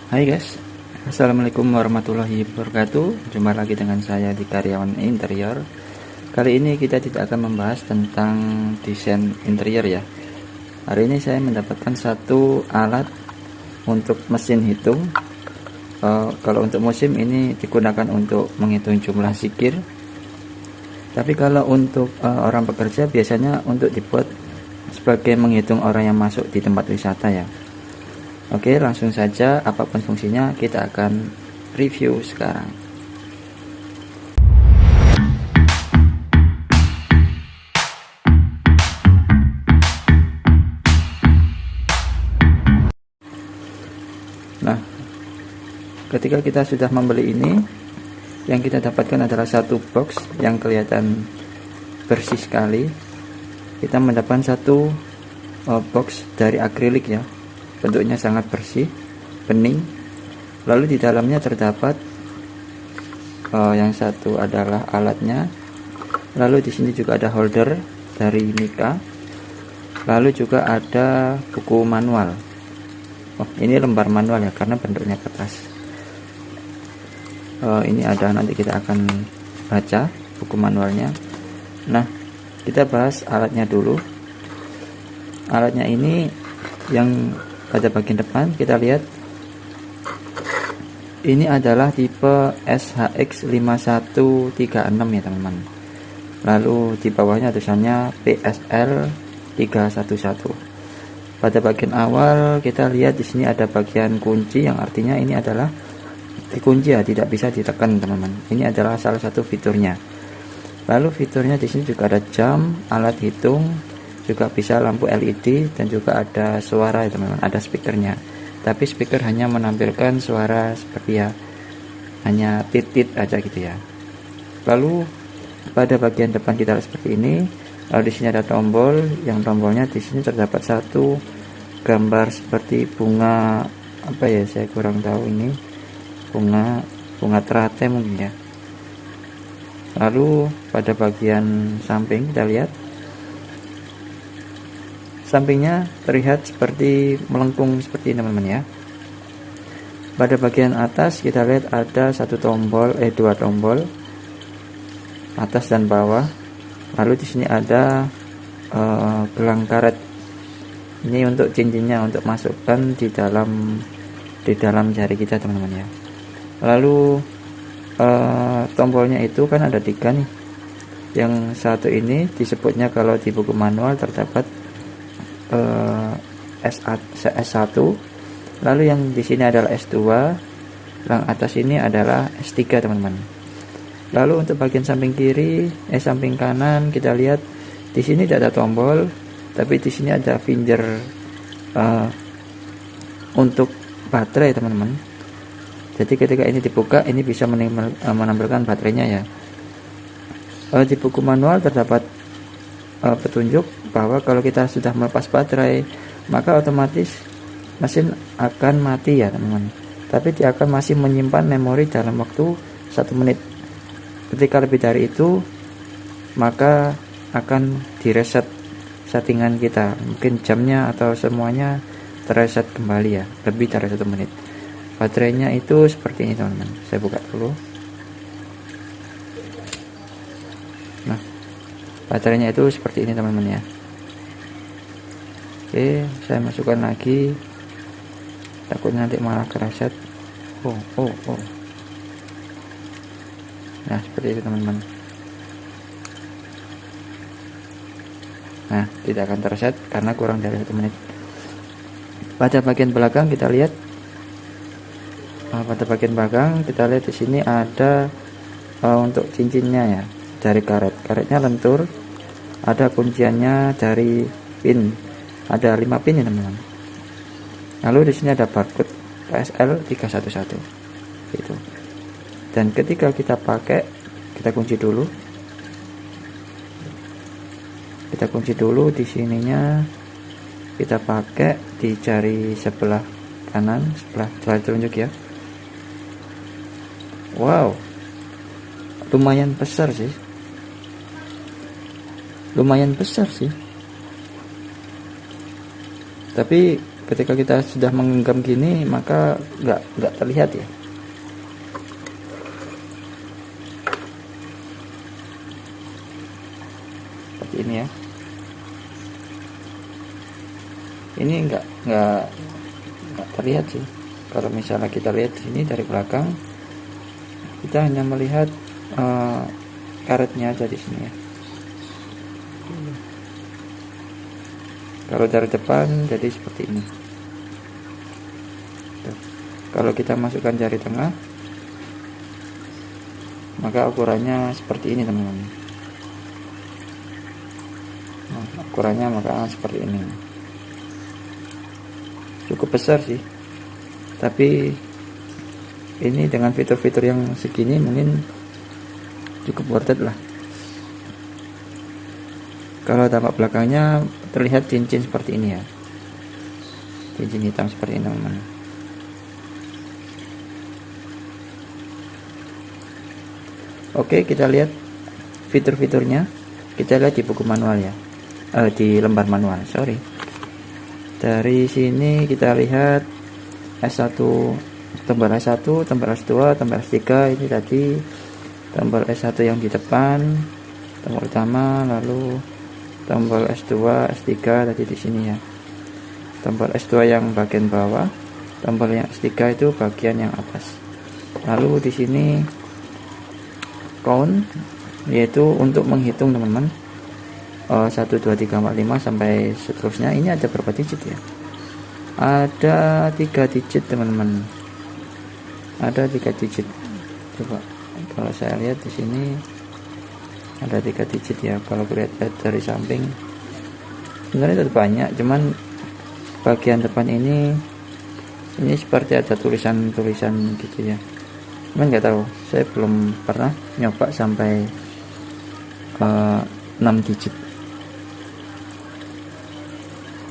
Hai guys, Assalamualaikum warahmatullahi wabarakatuh. Jumpa lagi dengan saya di Karyawan Interior. Kali ini kita tidak akan membahas tentang desain interior ya. Hari ini saya mendapatkan satu alat untuk mesin hitung. Kalau untuk musim ini digunakan untuk menghitung jumlah zikir. Tapi kalau untuk orang bekerja biasanya untuk dibuat sebagai menghitung orang yang masuk di tempat wisata ya. Oke, langsung saja, apapun fungsinya kita akan review sekarang. Nah, ketika kita sudah membeli ini, yang kita dapatkan adalah satu box yang kelihatan bersih sekali. Kita mendapatkan satu box dari akrilik ya. Bentuknya sangat bersih, bening. Lalu di dalamnya terdapat yang satu adalah alatnya. Lalu di sini juga ada holder dari Mika. Lalu juga ada buku manual. Oh, ini lembar manual ya karena bentuknya kertas. Ini ada, nanti kita akan baca buku manualnya. Nah, kita bahas alatnya dulu. Alatnya ini yang pada bagian depan kita lihat ini adalah tipe SHX5136 ya teman-teman. Lalu di bawahnya tulisannya PSL 311. Pada bagian awal kita lihat di sini ada bagian kunci yang artinya ini adalah dikunci ya, tidak bisa ditekan teman-teman. Ini adalah salah satu fiturnya. Lalu fiturnya di sini juga ada jam, alat hitung, juga bisa lampu LED, dan juga ada suara ya teman-teman, ada speakernya. Tapi speaker hanya menampilkan suara seperti ya, hanya tit-tit aja gitu ya. Lalu pada bagian depan kita seperti ini. Lalu di sini ada tombol, yang tombolnya di sini terdapat satu gambar seperti bunga apa ya, saya kurang tahu ini. Bunga teratai mungkin ya. Lalu pada bagian samping kita lihat, sampingnya terlihat seperti melengkung seperti ini teman-teman ya. Pada bagian atas kita lihat ada dua tombol atas dan bawah. Lalu di sini ada gelang karet. Ini untuk cincinnya, untuk masukkan di dalam jari kita teman-teman ya. Lalu tombolnya itu kan ada 3 nih. Yang satu ini disebutnya kalau di buku manual terdapat S1, lalu yang di sini adalah S2, yang atas ini adalah S3 teman-teman. Lalu untuk bagian samping samping kanan kita lihat di sini tidak ada tombol, tapi di sini ada finger untuk baterai teman-teman. Jadi ketika ini dibuka, ini bisa menampilkan baterainya ya. Di buku manual terdapat petunjuk bahwa kalau kita sudah melepas baterai maka otomatis mesin akan mati ya teman-teman, tapi dia akan masih menyimpan memori dalam waktu 1 menit. Ketika lebih dari itu maka akan direset settingan kita, mungkin jamnya atau semuanya tereset kembali ya, lebih dari 1 menit. Baterainya itu seperti ini teman-teman, saya buka dulu. Nah, baterainya itu seperti ini teman-teman ya. Oke, saya masukkan lagi, takutnya nanti malah kereset. Oh. Nah, seperti itu teman-teman. Nah, tidak akan tereset karena kurang dari 1 menit. Pada bagian belakang kita lihat, di sini ada untuk cincinnya ya, dari karetnya lentur, ada kunciannya dari pin, ada 5 pin ya teman-teman. Lalu di sini ada barcode PSL 311 gitu. Dan ketika kita pakai, kita kunci dulu di sininya, kita pakai di jari sebelah kanan, sebelah jari telunjuk ya. Wow, lumayan besar sih. Tapi ketika kita sudah menggenggam gini maka nggak terlihat ya. Seperti ini ya. Ini nggak terlihat sih. Kalau misalnya kita lihat di sini dari belakang, kita hanya melihat karetnya aja di sini ya. Kalau dari depan jadi seperti ini. Tuh. Kalau kita masukkan jari tengah, maka ukurannya seperti ini teman-teman. Nah, ukurannya maka seperti ini. Cukup besar sih, tapi ini dengan fitur-fitur yang segini mungkin cukup worth it lah. Kalau tampak belakangnya terlihat cincin seperti ini ya, cincin hitam seperti ini teman-teman. Oke, kita lihat fitur-fiturnya. Kita lihat di buku manual ya, di lembar manual, sorry. Dari sini kita lihat S1, tombol S1, tombol S2, tombol S3. Ini tadi tombol S1 yang di depan, tombol utama, lalu tombol S2, S3 tadi di sini ya. Tombol S2 yang bagian bawah, tombol yang S3 itu bagian yang atas. Lalu di sini count, yaitu untuk menghitung teman-teman. 1 2 3 4 5 sampai seterusnya. Ini ada berapa digit ya? Ada 3 digit teman-teman. Ada 3 digit. Coba kalau saya lihat di sini ada 3 digit ya. Kalau lihat dari samping sebenarnya itu banyak, cuman bagian depan ini seperti ada tulisan-tulisan gitu ya. Cuman nggak tahu, saya belum pernah nyoba sampai 6 digit.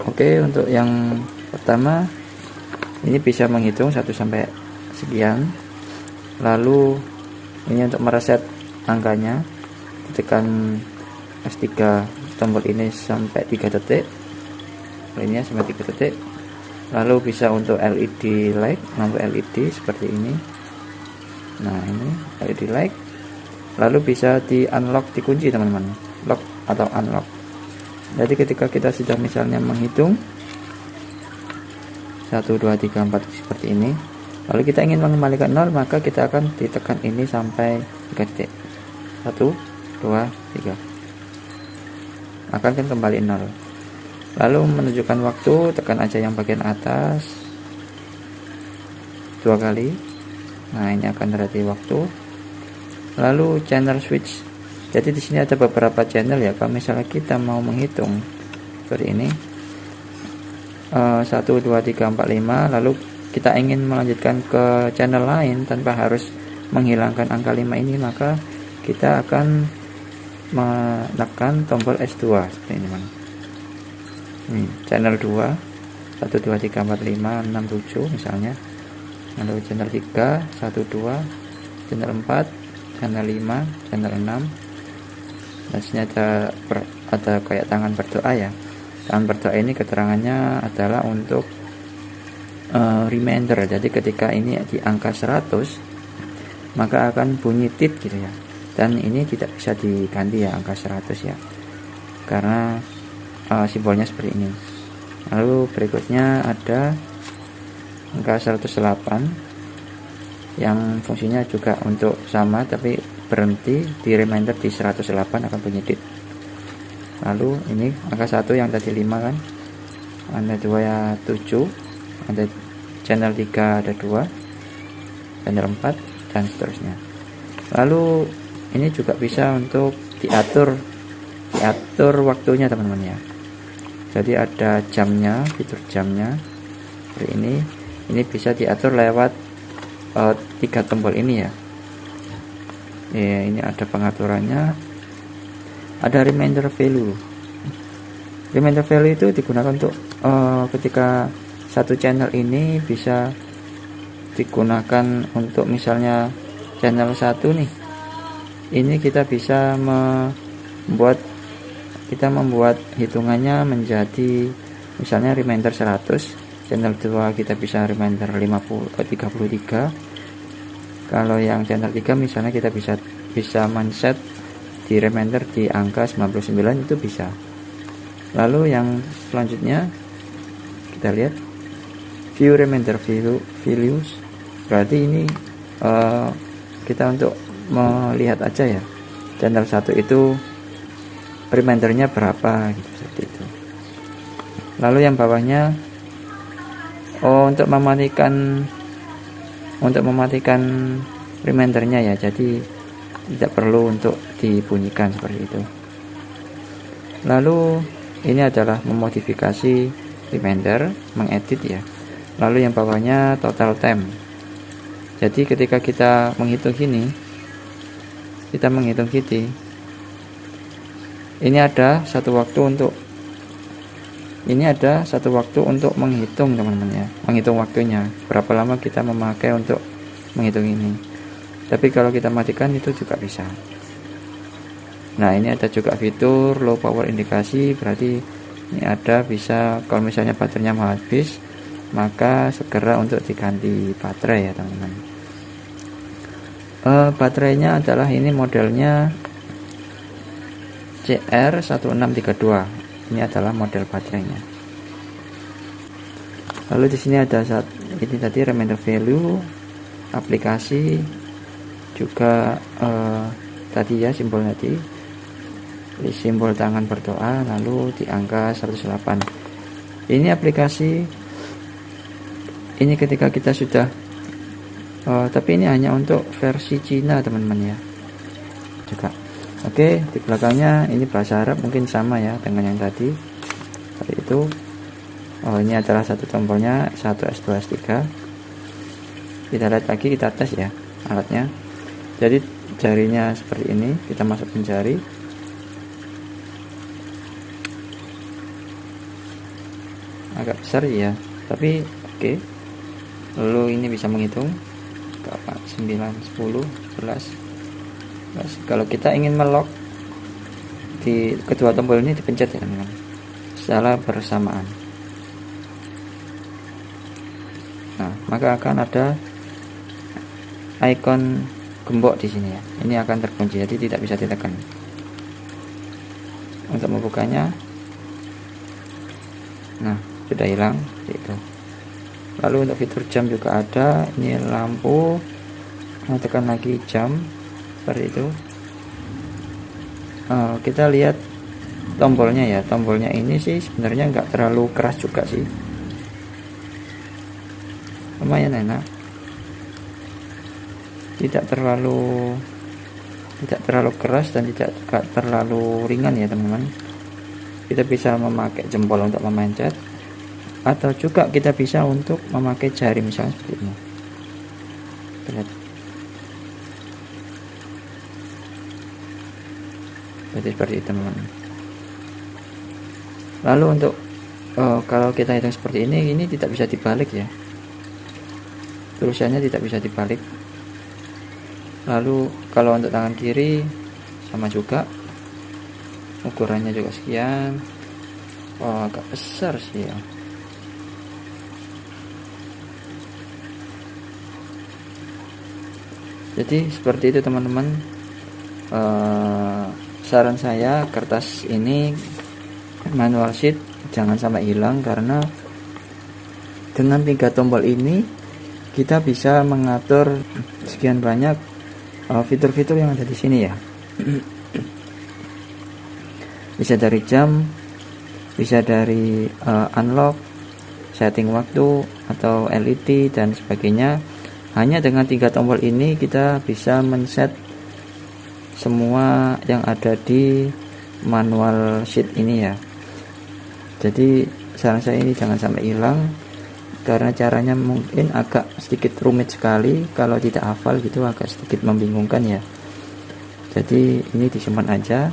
Oke, untuk yang pertama ini bisa menghitung 1 sampai sekian. Lalu ini untuk mereset angkanya, tekan S3 tombol ini sampai 3 detik, lainnya sampai 3 detik. Lalu bisa untuk LED light, lampu LED seperti ini. Nah, ini LED light. Lalu bisa di unlock, dikunci teman-teman, lock atau unlock. Jadi ketika kita sudah misalnya menghitung 1 2 3 4 seperti ini, lalu kita ingin mengembalikan 0, maka kita akan ditekan ini sampai 3 detik. 1 2 3, akan kembali 0. Lalu menunjukkan waktu, tekan aja yang bagian atas 2 kali. Nah, ini akan berarti waktu. Lalu channel switch. Jadi di sini ada beberapa channel ya. Kalau misalnya kita mau menghitung seperti ini, 1 2 3 4 5, lalu kita ingin melanjutkan ke channel lain tanpa harus menghilangkan angka 5 ini, maka kita akan menekan tombol S2 seperti ini teman. Channel 2, 1 2 3 4 5 6 7 misalnya. Lalu channel 3, 1 2, channel 4, channel 5, channel 6. Dan sini ada kayak tangan berdoa ya. Tangan berdoa ini keterangannya adalah untuk reminder. Jadi ketika ini di angka 100, maka akan bunyi tit gitu ya. Dan ini tidak bisa diganti ya, angka 100 ya, karena simbolnya seperti ini. Lalu berikutnya ada angka 108 yang fungsinya juga untuk sama, tapi berhenti di reminder di 108 akan bunyi tit. Lalu ini angka 1 yang tadi 5 kan, ada 2 ya 7, ada channel 3 ada 2, channel 4 dan seterusnya. Lalu ini juga bisa untuk diatur waktunya teman-teman ya. Jadi ada jamnya, fitur jamnya seperti ini. Ini bisa diatur lewat 3 tombol ini ya. Ini ada pengaturannya. Ada reminder value. Reminder value itu digunakan untuk ketika satu channel ini bisa digunakan untuk misalnya channel 1 nih. Ini kita bisa membuat hitungannya menjadi misalnya reminder 100. channel 2 kita bisa reminder 33. Kalau yang channel 3 misalnya kita bisa men-set di reminder di angka 99, itu bisa. Lalu yang selanjutnya kita lihat view reminder values, berarti ini kita untuk melihat aja ya channel 1 itu remindernya berapa gitu, seperti itu. Lalu yang bawahnya untuk mematikan remindernya ya, jadi tidak perlu untuk dibunyikan seperti itu. Lalu ini adalah memodifikasi reminder, mengedit ya. Lalu yang bawahnya total time, jadi ketika kita menghitung gini, ini ada satu waktu untuk menghitung teman-teman ya, menghitung waktunya berapa lama kita memakai untuk menghitung ini. Tapi kalau kita matikan itu juga bisa. Nah, ini ada juga fitur low power indikasi, berarti ini ada bisa kalau misalnya baterainya mau habis, maka segera untuk diganti baterai ya teman-teman. Baterainya adalah ini modelnya CR1632. Ini adalah model baterainya. Lalu di sini ada ini tadi reminder value, aplikasi, juga tadi ya simbol tadi, simbol tangan berdoa, lalu di angka 108. Ini aplikasi ini ketika kita sudah tapi ini hanya untuk versi Cina teman-teman ya juga. Oke, di belakangnya ini bahasa Arab, mungkin sama ya dengan yang tadi seperti itu. Ini adalah satu tombolnya 1S2 S3. Kita lihat lagi, kita tes ya alatnya. Jadi jarinya seperti ini, kita masukin jari, agak besar ya, tapi oke. Lalu ini bisa menghitung 9, 10, 11. Kalau kita ingin melock di kedua tombol ini dipencet ya teman-teman secara bersamaan. Nah, maka akan ada icon gembok di sini ya. Ini akan terkunci, jadi tidak bisa ditekan. Untuk membukanya, nah sudah hilang gitu. Lalu untuk fitur jam juga ada. Ini lampu, nah, tekan lagi jam seperti itu. Kita lihat tombolnya ya, tombolnya ini sih sebenarnya nggak terlalu keras juga sih, lumayan enak, tidak terlalu keras dan tidak terlalu ringan ya teman-teman. Kita bisa memakai jempol untuk memencet, atau juga kita bisa untuk memakai jari misalnya seperti ini. Lihat. Jadi seperti itu teman-teman. Lalu untuk kalau kita hitung seperti ini tidak bisa dibalik ya, tulisannya tidak bisa dibalik. Lalu kalau untuk tangan kiri sama juga, ukurannya juga sekian. Agak besar sih ya. Jadi seperti itu teman-teman. Saran saya, kertas ini manual sheet jangan sampai hilang, karena dengan 3 tombol ini kita bisa mengatur sekian banyak fitur-fitur yang ada di sini ya. Bisa dari jam, bisa dari unlock, setting waktu atau LED dan sebagainya. Hanya dengan 3 tombol ini kita bisa men-set semua yang ada di manual sheet ini ya. Jadi saran saya ini jangan sampai hilang, karena caranya mungkin agak sedikit rumit sekali, kalau tidak hafal gitu agak sedikit membingungkan ya. Jadi ini disimpan aja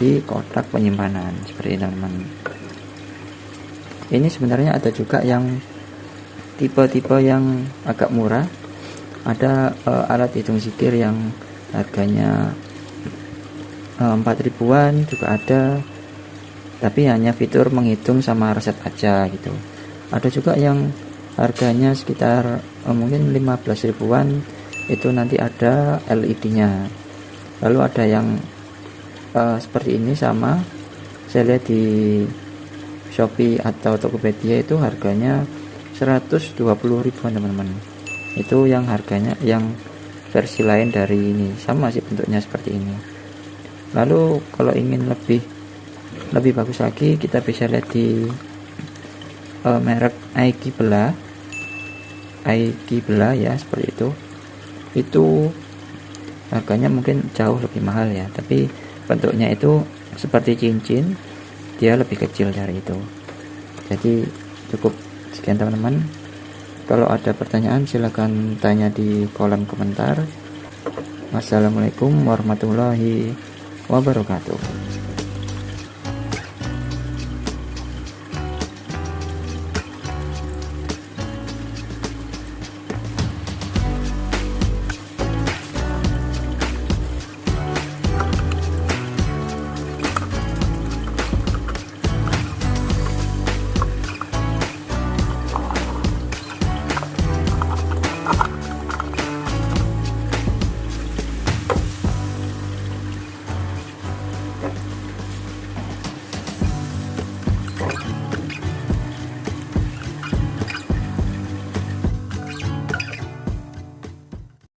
di kotak penyimpanan seperti ini teman-teman. Ini sebenarnya ada juga yang tipe-tipe yang agak murah. Ada alat hitung zikir yang harganya 4.000-an juga ada, tapi hanya fitur menghitung sama resep aja gitu. Ada juga yang harganya sekitar mungkin 15 ribuan, itu nanti ada LED-nya. Lalu ada yang seperti ini, sama saya lihat di Shopee atau Tokopedia itu harganya 120 ribuan teman-teman. Itu yang harganya yang versi lain dari ini, sama sih bentuknya seperti ini. Lalu kalau ingin lebih bagus lagi, kita bisa lihat di merek Aikibela ya, seperti itu harganya mungkin jauh lebih mahal ya, tapi bentuknya itu seperti cincin, dia lebih kecil dari itu. Jadi cukup sekian teman-teman. Kalau ada pertanyaan silahkan tanya di kolom komentar. Wassalamualaikum warahmatullahi wabarakatuh.